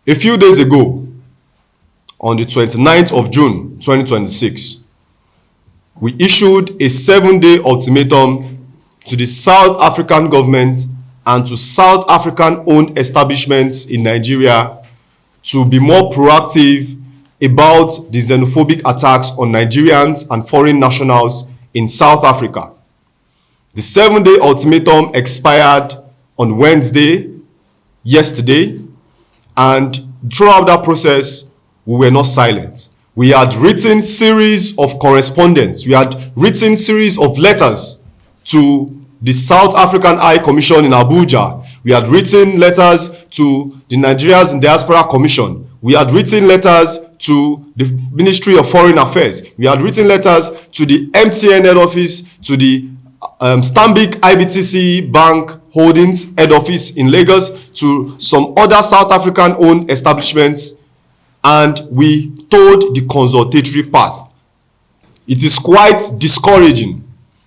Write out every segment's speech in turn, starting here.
A few days ago, on the 29th of June 2026, we issued a 7-day ultimatum to the South African government and to South African-owned establishments in Nigeria to be more proactive about the xenophobic attacks on Nigerians and foreign nationals in South Africa. The 7-day ultimatum expired on Wednesday, yesterday, and throughout that process, we were not silent. We had written series of correspondence. We had written series of letters to the South African High Commission in Abuja. We had written letters to the Nigerians in Diaspora Commission. We had written letters to the Ministry of Foreign Affairs. We had written letters to the MTN head office, to the Stanbic IBTC Bank Holdings head office in Lagos, to some other South African-owned establishments, and we told the consultatory path. It is quite discouraging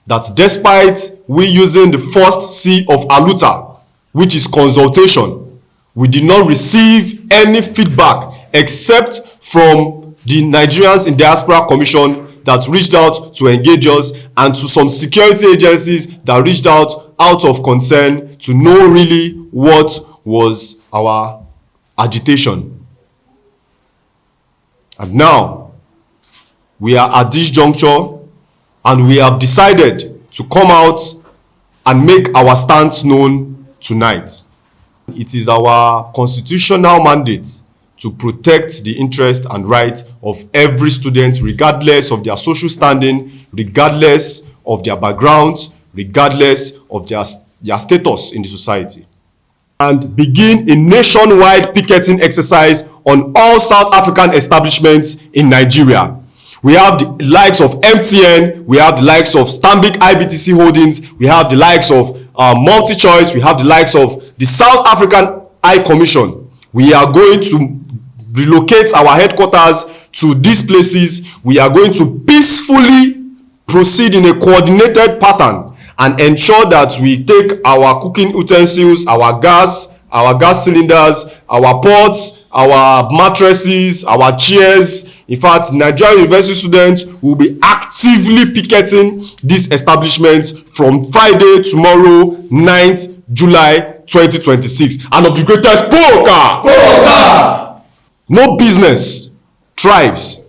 that despite we using the first C of ALUTA, which is consultation, we did not receive any feedback except from the Nigerians in Diaspora Commission that reached out to engage us, and to some security agencies that reached out of concern to know really what was our agitation. And now we are at this juncture and we have decided to come out and make our stance known tonight. It is our constitutional mandate to protect the interest and right of every student, regardless of their social standing, regardless of their backgrounds, regardless of their status in the society. And begin a nationwide picketing exercise on all South African establishments in Nigeria. We have the likes of MTN, we have the likes of Stanbic IBTC Holdings, we have the likes of MultiChoice, we have the likes of the South African High Commission. We are going to relocate our headquarters to these places. We are going to peacefully proceed in a coordinated pattern and ensure that we take our cooking utensils, our gas cylinders, our pots, our mattresses, our chairs. In fact, Nigerian university students will be actively picketing these establishments from Friday, tomorrow, 9th July 2026. And of the greatest poker! No business thrives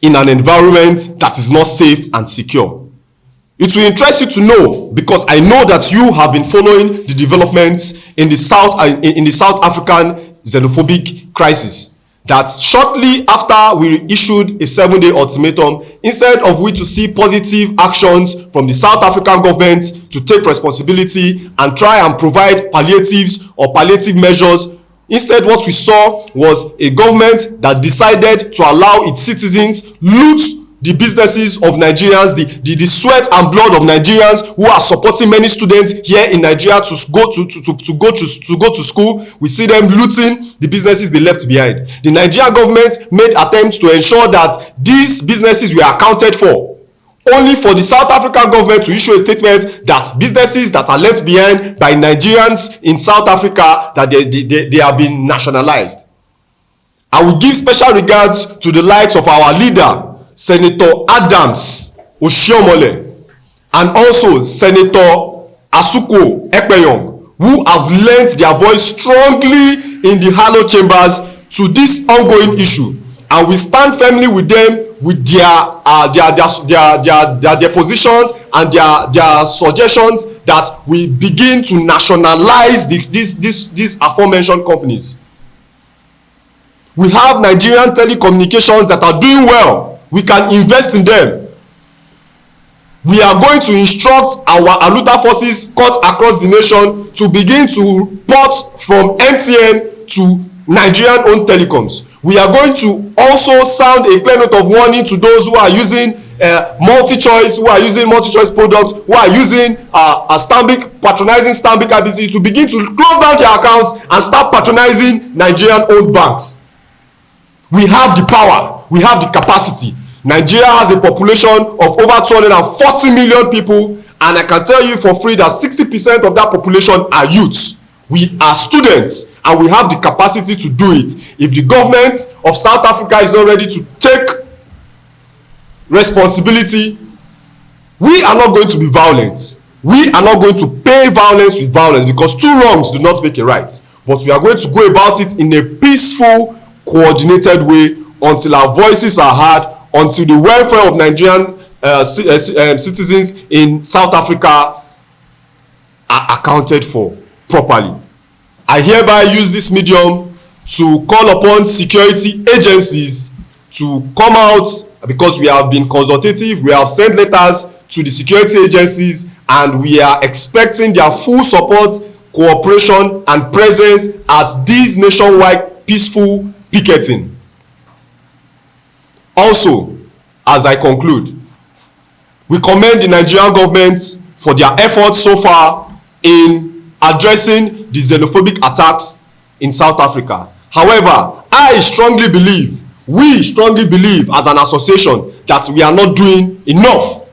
in an environment that is not safe and secure. It will interest you to know, because I know that you have been following the developments in the South African xenophobic crisis, that shortly after we issued a 7-day ultimatum, instead of we to see positive actions from the South African government to take responsibility and try and provide palliatives or palliative measures, instead what we saw was a government that decided to allow its citizens loot the businesses of Nigerians, the sweat and blood of Nigerians who are supporting many students here in Nigeria to go to school. We see them looting the businesses they left behind. The Nigerian government made attempts to ensure that these businesses were accounted for, only for the South African government to issue a statement that businesses that are left behind by Nigerians in South Africa, that they have been nationalized. I will give special regards to the likes of our leader, Senator Adams Oshiomhole, and also Senator Asuku Ekpeyong, who have lent their voice strongly in the Harlow chambers to this ongoing issue, and we stand firmly with them with their positions and their suggestions that we begin to nationalize these aforementioned companies. We have Nigerian telecommunications that are doing well. We can invest in them. We are going to instruct our ALUTA forces cut across the nation to begin to port from MTN to Nigerian-owned telecoms. We are going to also sound a clear note of warning to those who are using MultiChoice, products, who are using patronizing Stanbic IBTC, to begin to close down their accounts and start patronizing Nigerian-owned banks. We have the power, we have the capacity. Nigeria has a population of over 240 million people, and I can tell you for free that 60% of that population are youths. We are students and we have the capacity to do it. If the government of South Africa is not ready to take responsibility, we are not going to be violent. We are not going to pay violence with violence, because two wrongs do not make a right. But we are going to go about it in a peaceful, coordinated way until our voices are heard, until the welfare of Nigerian citizens in South Africa are accounted for properly. I hereby use this medium to call upon security agencies to come out, because we have been consultative. We have sent letters to the security agencies and we are expecting their full support, cooperation and presence at this nationwide peaceful picketing. Also, as I conclude, we commend the Nigerian government for their efforts so far in addressing the xenophobic attacks in South Africa. However, we strongly believe as an association that we are not doing enough,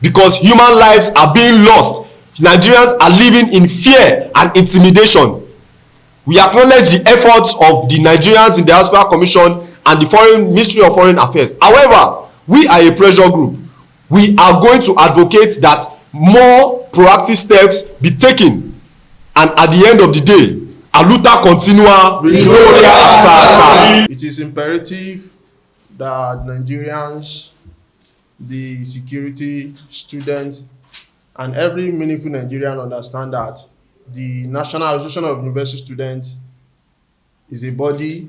because human lives are being lost. Nigerians are living in fear and intimidation. We acknowledge the efforts of the Nigerians in the Diaspora Commission and the Ministry of Foreign Affairs. However, we are a pressure group. We are going to advocate that more proactive steps be taken, and at the end of the day, a luta continua, Victoria Asata. It is imperative that Nigerians, the security, students, and every meaningful Nigerian understand that the National Association of University Students is a body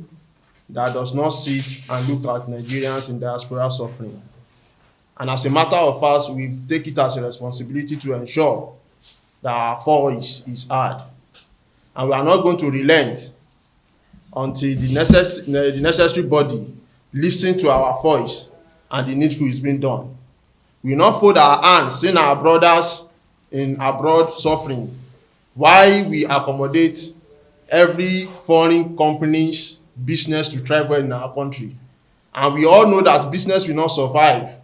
that does not sit and look at Nigerians in diaspora suffering. And as a matter of fact, we take it as a responsibility to ensure that our voice is heard. And we are not going to relent until the necessary body listen to our voice and the needful is being done. We will not fold our hands, seeing our brothers in abroad suffering, while we accommodate every foreign company's business to thrive in our country. And we all know that business will not survive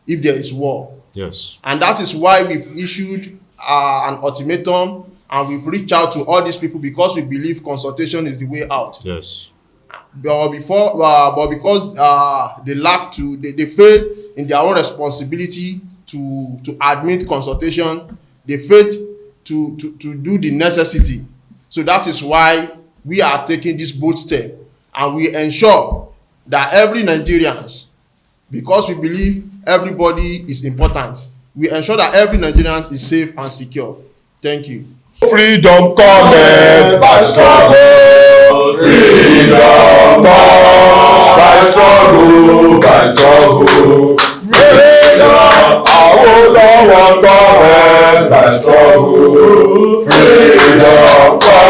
if there is war. Yes. And that is why we've issued an ultimatum, and we've reached out to all these people, because we believe consultation is the way out. Yes. But because they failed in their own responsibility to admit consultation, they failed to do the necessity. So that is why we are taking this bold step, and we ensure that every Nigerians, because we believe everybody is important, we ensure that every Nigerian is safe and secure. Thank you. Freedom comes by struggle. Freedom comes by struggle, by struggle. Freedom, our Lord comes by struggle. Freedom comes.